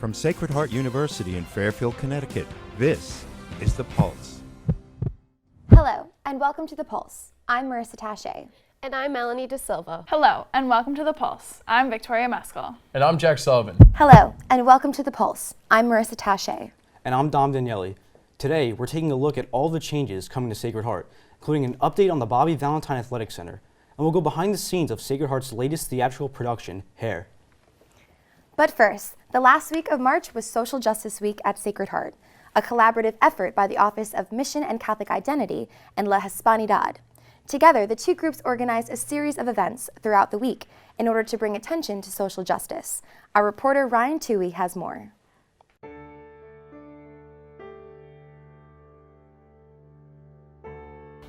From Sacred Heart University in Fairfield, Connecticut, this is The Pulse. Hello, and welcome to The Pulse. I'm Marissa Taché. And I'm Melanie De Silva. Hello, and welcome to The Pulse. I'm Victoria Mescal. And I'm Jack Sullivan. Hello, and welcome to The Pulse. I'm Marissa Taché. And I'm Dom Daniele. Today, we're taking a look at all the changes coming to Sacred Heart, including an update on the Bobby Valentine Athletic Center. And we'll go behind the scenes of Sacred Heart's latest theatrical production, Hair. But first, the last week of March was Social Justice Week at Sacred Heart, a collaborative effort by the Office of Mission and Catholic Identity and La Hispanidad. Together, the two groups organized a series of events throughout the week in order to bring attention to social justice. Our reporter Ryan Toohey has more.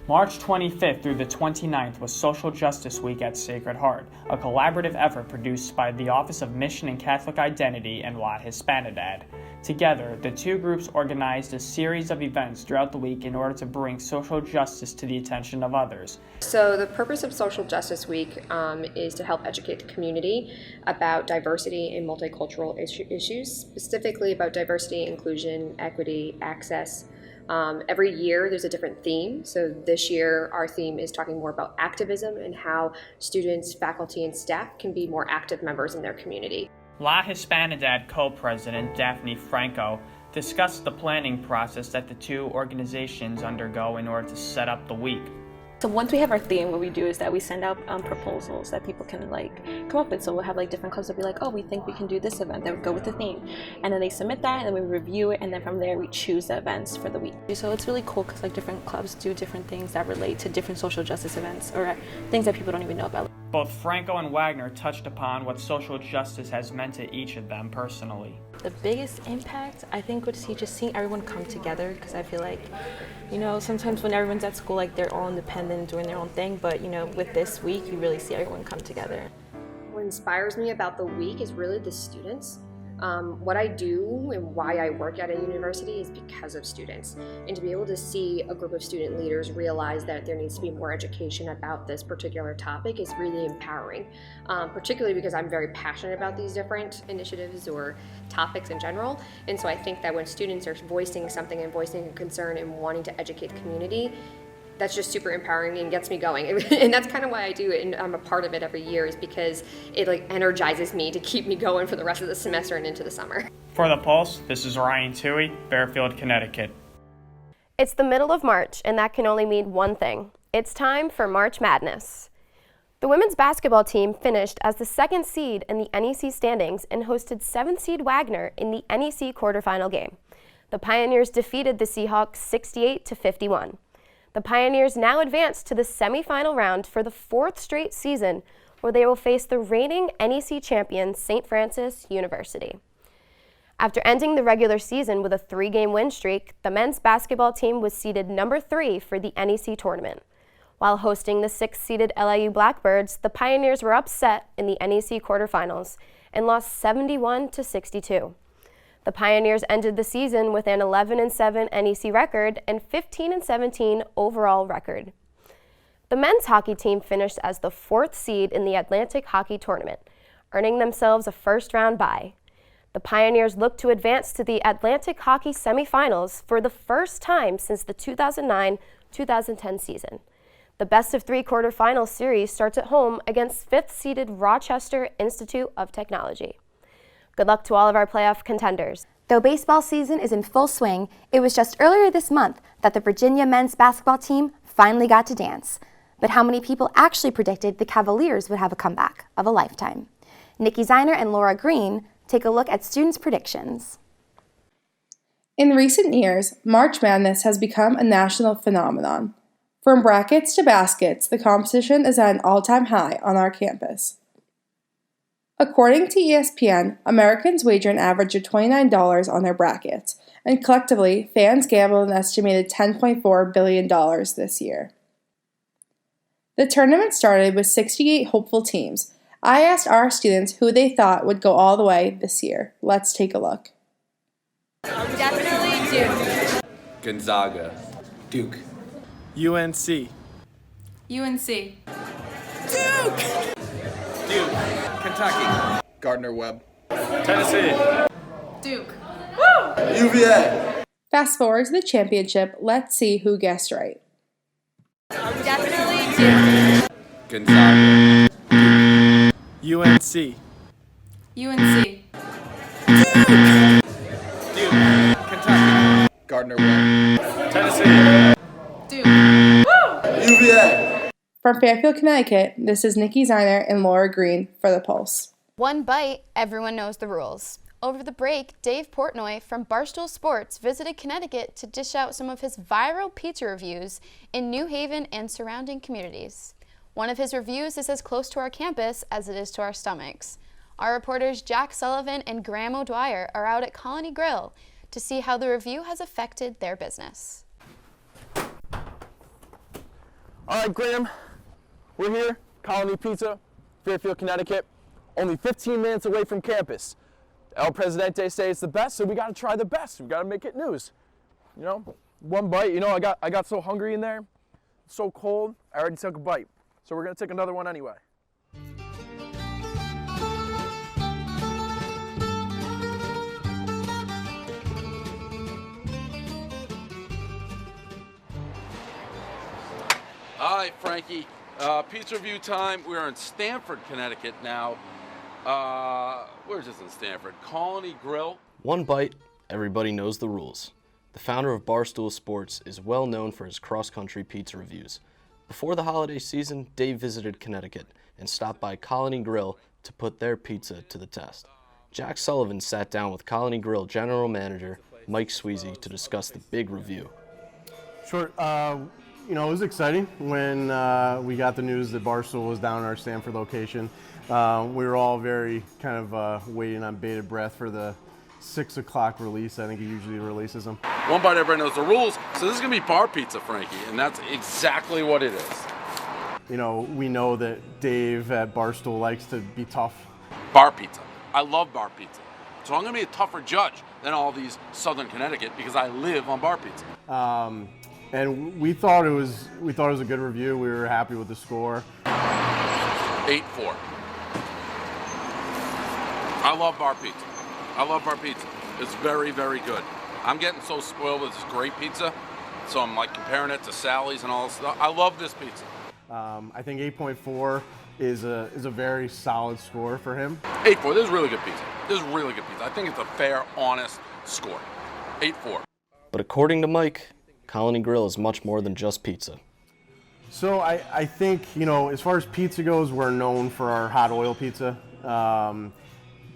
March 25th through the 29th was Social Justice Week at Sacred Heart, a collaborative effort produced by the Office of Mission and Catholic Identity and La Hispanidad. Together, the two groups organized a series of events throughout the week in order to bring social justice to the attention of others. So the purpose of Social Justice Week is to help educate the community about diversity and multicultural issues, specifically about diversity, inclusion, equity, access. Every year there's a different theme. So this year our theme is talking more about activism and how students, faculty, and staff can be more active members in their community. La Hispanidad co-president Daphne Franco discussed the planning process that the two organizations undergo in order to set up the week. So once we have our theme, what we do is that we send out proposals that people can come up with. So we'll have different clubs that be like, oh, we think we can do this event that would go with the theme. And then they submit that, and then we review it, and then from there we choose the events for the week. So it's really cool because different clubs do different things that relate to different social justice events or things that people don't even know about. Both Franco and Wagner touched upon what social justice has meant to each of them personally. The biggest impact, I think, would be just seeing everyone come together, because I feel like, sometimes when everyone's at school, they're all independent, doing their own thing, but, with this week, you really see everyone come together. What inspires me about the week is really the students. What I do and why I work at a university is because of students. And to be able to see a group of student leaders realize that there needs to be more education about this particular topic is really empowering, particularly because I'm very passionate about these different initiatives or topics in general. And so I think that when students are voicing something and voicing a concern and wanting to educate the community, that's just super empowering and gets me going. And that's kind of why I do it, and I'm a part of it every year, is because it energizes me to keep me going for the rest of the semester and into the summer. For The Pulse, this is Ryan Toohey, Fairfield, Connecticut. It's the middle of March, and that can only mean one thing. It's time for March Madness. The women's basketball team finished as the second seed in the NEC standings and hosted 7th seed Wagner in the NEC quarterfinal game. The Pioneers defeated the Seahawks 68-51. The Pioneers now advance to the semifinal round for the 4th straight season, where they will face the reigning NEC champion, St. Francis University. After ending the regular season with a 3-game win streak, the men's basketball team was seeded number 3 for the NEC tournament. While hosting the 6th-seeded LIU Blackbirds, the Pioneers were upset in the NEC quarterfinals and lost 71-62. The Pioneers ended the season with an 11-7 NEC record and 15-17 overall record. The men's hockey team finished as the 4th seed in the Atlantic Hockey Tournament, earning themselves a first-round bye. The Pioneers look to advance to the Atlantic Hockey semifinals for the first time since the 2009-2010 season. The best-of-3 quarterfinal series starts at home against 5th-seeded Rochester Institute of Technology. Good luck to all of our playoff contenders. Though baseball season is in full swing, it was just earlier this month that the Virginia men's basketball team finally got to dance. But how many people actually predicted the Cavaliers would have a comeback of a lifetime? Nikki Ziner and Laura Green take a look at students' predictions. In recent years, March Madness has become a national phenomenon. From brackets to baskets, the competition is at an all-time high on our campus. According to ESPN, Americans wager an average of $29 on their brackets, and collectively, fans gambled an estimated $10.4 billion this year. The tournament started with 68 hopeful teams. I asked our students who they thought would go all the way this year. Let's take a look. Definitely Duke. Gonzaga. Duke. UNC. UNC. Duke! Duke. Kentucky. Gardner-Webb. Tennessee. Duke. UVA. Fast forward to the championship, let's see who guessed right. Definitely Duke. Gonzaga. UNC. UNC. Duke. Kentucky. Gardner-Webb. Tennessee. Duke. UVA. From Fairfield, Connecticut, this is Nikki Ziner and Laura Green for The Pulse. One bite, everyone knows the rules. Over the break, Dave Portnoy from Barstool Sports visited Connecticut to dish out some of his viral pizza reviews in New Haven and surrounding communities. One of his reviews is as close to our campus as it is to our stomachs. Our reporters Jack Sullivan and Graham O'Dwyer are out at Colony Grill to see how the review has affected their business. All right, Graham. We're here, Colony Pizza, Fairfield, Connecticut, only 15 minutes away from campus. El Presidente say it's the best, so we got to try the best. We got to make it news. You know, one bite. You know, I got so hungry in there, so cold. I already took a bite, so we're gonna take another one anyway. Hi, Frankie. Pizza review time. We're in Stamford, Connecticut now. Where's this in Stamford? Colony Grill. One bite, everybody knows the rules. The founder of Barstool Sports is well known for his cross-country pizza reviews. Before the holiday season, Dave visited Connecticut and stopped by Colony Grill to put their pizza to the test. Jack Sullivan sat down with Colony Grill General Manager Mike Sweezy to discuss the big review. Sure. You know, it was exciting when we got the news that Barstool was down in our Stamford location. We were all very kind of waiting on bated breath for the 6 o'clock release. I think he usually releases them. One bite, everybody knows the rules. So this is gonna be bar pizza, Frankie, and that's exactly what it is. You know, we know that Dave at Barstool likes to be tough. Bar pizza. I love bar pizza. So I'm gonna be a tougher judge than all these Southern Connecticut because I live on bar pizza. And we thought it was a good review. We were happy with the score. 8-4. I love bar pizza. I love bar pizza. It's very, very good. I'm getting so spoiled with this great pizza, so I'm like comparing it to Sally's and all this stuff. I love this pizza. I think 8.4 is a very solid score for him. 8-4. This is really good pizza. This is really good pizza. I think it's a fair, honest score. 8-4. But according to Mike, Colony Grill is much more than just pizza. So I think, you know, as far as pizza goes, we're known for our hot oil pizza.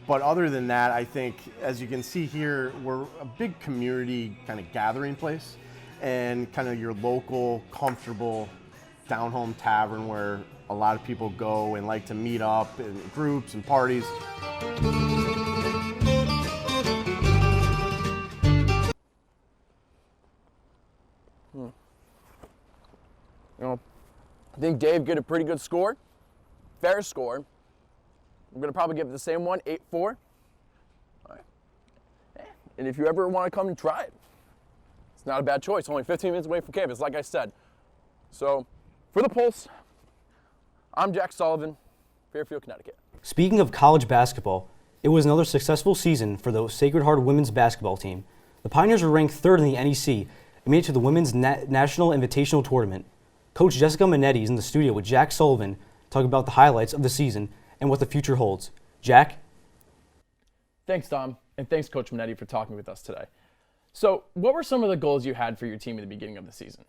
But other than that, I think, as you can see here, we're a big community kind of gathering place and kind of your local, comfortable, down-home tavern where a lot of people go and like to meet up in groups and parties. You know, I think Dave get a pretty good score, fair score. I'm gonna probably give it the same one, 8-4. All right. And if you ever want to come and try it, it's not a bad choice. Only 15 minutes away from campus, like I said. So, for the Pulse, I'm Jack Sullivan, Fairfield, Connecticut. Speaking of college basketball, it was another successful season for the Sacred Heart women's basketball team. The Pioneers were ranked third in the NEC and made it to the Women's National Invitational Tournament. Coach Jessica Minetti is in the studio with Jack Sullivan to talk about the highlights of the season and what the future holds. Jack? Thanks, Dom, and thanks, Coach Minetti, for talking with us today. So, what were some of the goals you had for your team at the beginning of the season?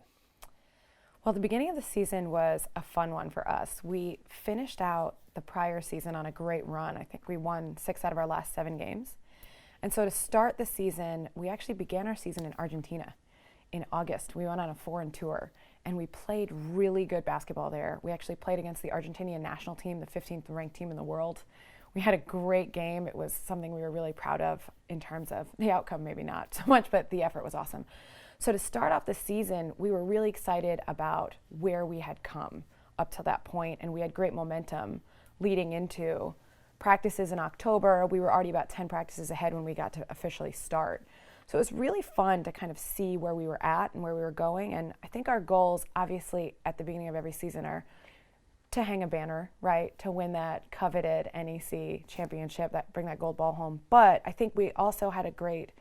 Well, the beginning of the season was a fun one for us. We finished out the prior season on a great run. I think we won 6 out of our last 7 games. And so to start the season, we actually began our season in Argentina in August. We went on a foreign tour, and we played really good basketball there. We actually played against the Argentinian national team, the 15th ranked team in the world. We had a great game. It was something we were really proud of in terms of the outcome, maybe not so much, but the effort was awesome. So to start off the season, we were really excited about where we had come up to that point, and we had great momentum leading into practices in October. We were already about 10 practices ahead when we got to officially start. So it was really fun to kind of see where we were at and where we were going, and I think our goals, obviously, at the beginning of every season are to hang a banner, right, to win that coveted NEC championship, that bring that gold ball home. But I think we also had a great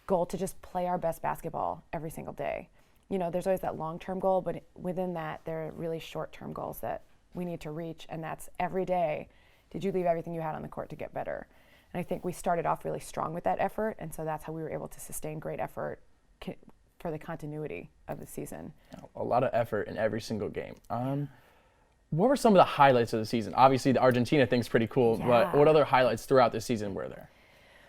goal to just play our best basketball every single day. You know, there's always that long-term goal, but within that, there are really short-term goals that we need to reach, and that's every day, did you leave everything you had on the court to get better? And I think we started off really strong with that effort, and so that's how we were able to sustain great effort for the continuity of the season. A lot of effort in every single game. What were some of the highlights of the season? Obviously, the Argentina thing's pretty cool, but what other highlights throughout the season were there?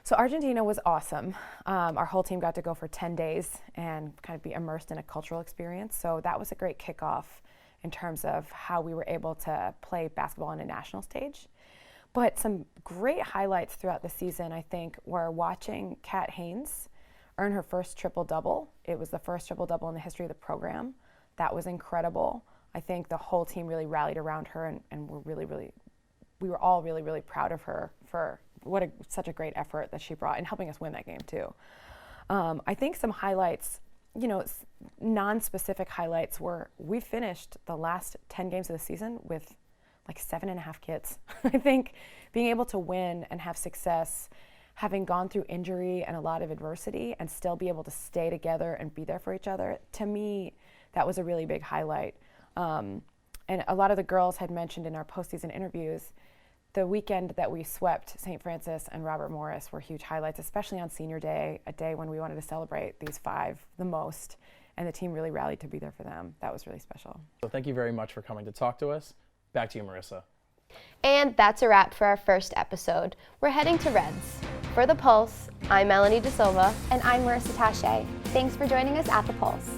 So Argentina was awesome. Our whole team got to go for 10 days and kind of be immersed in a cultural experience. So that was a great kickoff in terms of how we were able to play basketball on a national stage. But some great highlights throughout the season, I think, were watching Kat Haynes earn her first triple-double. It was the first triple-double in the history of the program. That was incredible. I think the whole team really rallied around her, and we were all really proud of her for such a great effort that she brought in helping us win that game too. I think some highlights, you know, non-specific highlights were we finished the last 10 games of the season with like 7.5 kids. I think being able to win and have success, having gone through injury and a lot of adversity and still be able to stay together and be there for each other, to me, that was a really big highlight. And a lot of the girls had mentioned in our postseason interviews, the weekend that we swept St. Francis and Robert Morris were huge highlights, especially on senior day, a day when we wanted to celebrate these 5 the most, and the team really rallied to be there for them. That was really special. So thank you very much for coming to talk to us. Back to you, Marissa. And that's a wrap for our first episode. We're heading to Reds. For The Pulse, I'm Melanie De Silva. And I'm Marissa Tache. Thanks for joining us at The Pulse.